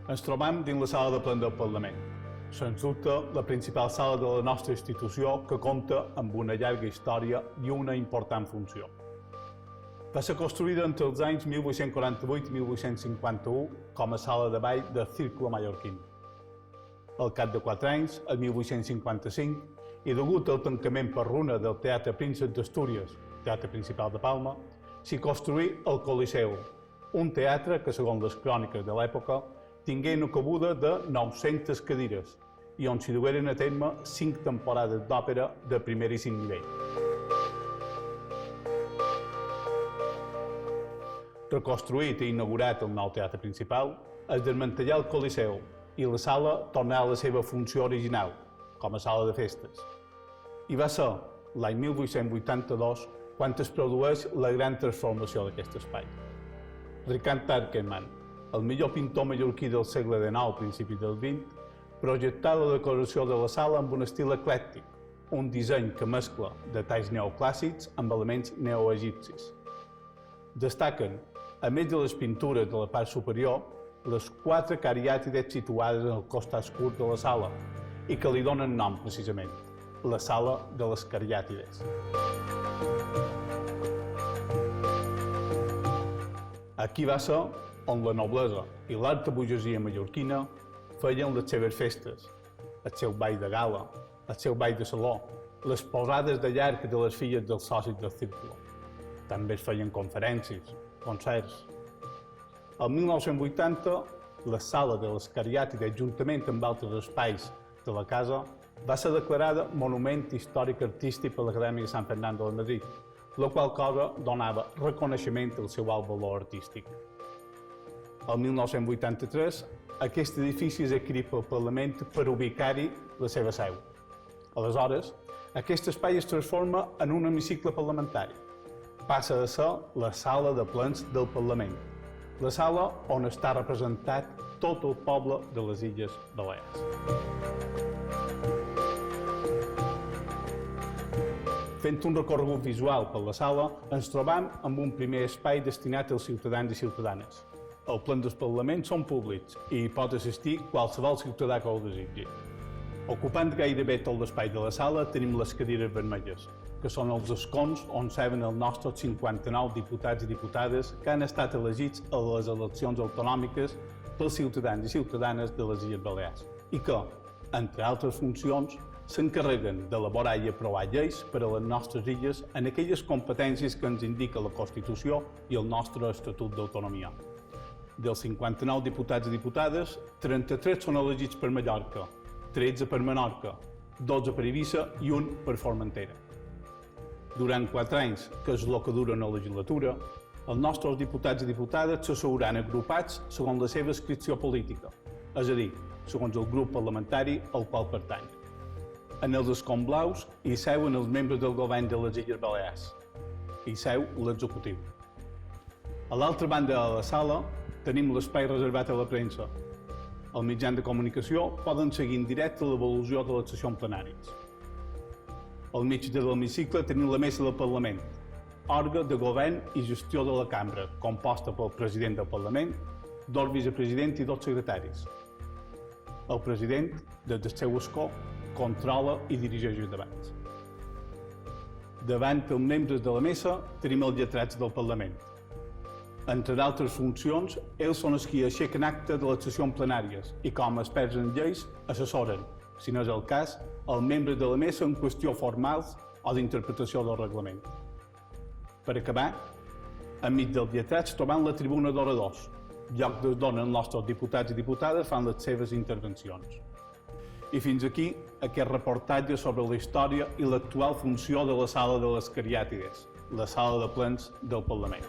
Ens trobam dins la sala de plens del Parlament. Sens dubte, la principal sala de la nostra institució que compta amb una llarga història i una important funció. Va ser construïda entre els anys 1848 i 1851 com a sala de ball del Círculo Mallorquín. Al cap de 4 anys, el 1855, i degut al tancament per runa del Teatre Príncep d'Astúries, teatre principal de Palma, s'hi construí el Coliseu, un teatre que, segons les cròniques de l'època, tingué una cabuda de 900 cadires i on s'hi dugueren a terme 5 temporades d'òpera de primeríssim nivell. Reconstruït i inaugurat el nou teatre principal, es desmantellà el Coliseu i la sala tornà a la seva funció original, com a sala de festes. I va ser l'any 1882 quan es produeix la gran transformació d'aquest espai. Ricard Arkelman, el millor pintor mallorquí del segle XIX, principis del XX, projectà la decoració de la sala amb un estil eclèctic, un disseny que mescla detalls neoclàssics amb elements neoegipcis. Destaquen, a més de les pintures de la part superior, les 4 cariàtides situades en el costat curt de la sala i que li donen nom, precisament, la sala de les cariàtides. Aquí va ser on la noblesa i l'alta burgesia mallorquina feien les seves festes, el seu ball de gala, el seu ball de saló, les posades de llarg de les filles dels socis del Círculo. També es feien conferències, concerts. El 1980, la sala de les cariàtides, juntament amb altres espais de la casa, va ser declarada Monument Històric Artístic per l'Acadèmia de Sant Fernando de Madrid, la qual cosa donava reconeixement al seu alt valor artístic. El 1983, aquest edifici és adquirit pel Parlament per ubicar-hi la seva seu. Aleshores, aquest espai es transforma en un hemicicle parlamentari. Passa a ser la sala de plens del Parlament, la sala on està representat tot el poble de les Illes Balears. Fent un recorregut visual per la sala, ens trobam amb un primer espai destinat als ciutadans i ciutadanes. Els plens del Parlament són públics i hi pot assistir qualsevol ciutadà que ho desitgi. Ocupant gairebé tot l'espai de la sala tenim les cadires vermelles, que són els escons on seuen els nostres 59 diputats i diputades que han estat elegits a les eleccions autonòmiques pels ciutadans i ciutadanes de les Illes Balears i que, entre altres funcions, s'encarreguen d'elaborar i aprovar lleis per a les nostres illes en aquelles competències que ens indica la Constitució i el nostre Estatut d'Autonomia. Dels 59 diputats i diputades, 33 són elegits per Mallorca, 13 per Menorca, 12 per Eivissa i 1 per Formentera. Durant 4 anys, que és el que dura una legislatura, els nostres diputats i diputades s'asseuran agrupats segons la seva adscripció política, és a dir, segons el grup parlamentari al qual pertany. En els escons blaus hi seuen els membres del govern de les Illes Balears. Hi seu l'executiu. A l'altra banda de la sala tenim l'espai reservat a la premsa. Els mitjans de comunicació poden seguir en directe l'evolució de les sessions plenàries. Al mig de l'hemicicle tenim la mesa del Parlament, òrgan de govern i gestió de la cambra, composta pel president del Parlament, 2 vicepresidents i 2 secretaris. El president, des del seu escó, controla i dirigeix els debats. Davant els membres de la mesa tenim els lletrats del Parlament. Entre d'altres funcions, ells són els qui aixequen acte de les sessions plenàries i, com a experts en lleis, assessoren, si no és el cas, els membres de la mesa en qüestions formals o d'interpretació del reglament. Per acabar, enmig dels lletrats trobam la tribuna d'oradors, lloc d'on els nostres diputats i diputades fan les seves intervencions. I fins aquí aquest reportatge sobre la història i l'actual funció de la sala de les cariàtides, la sala de plens del Parlament.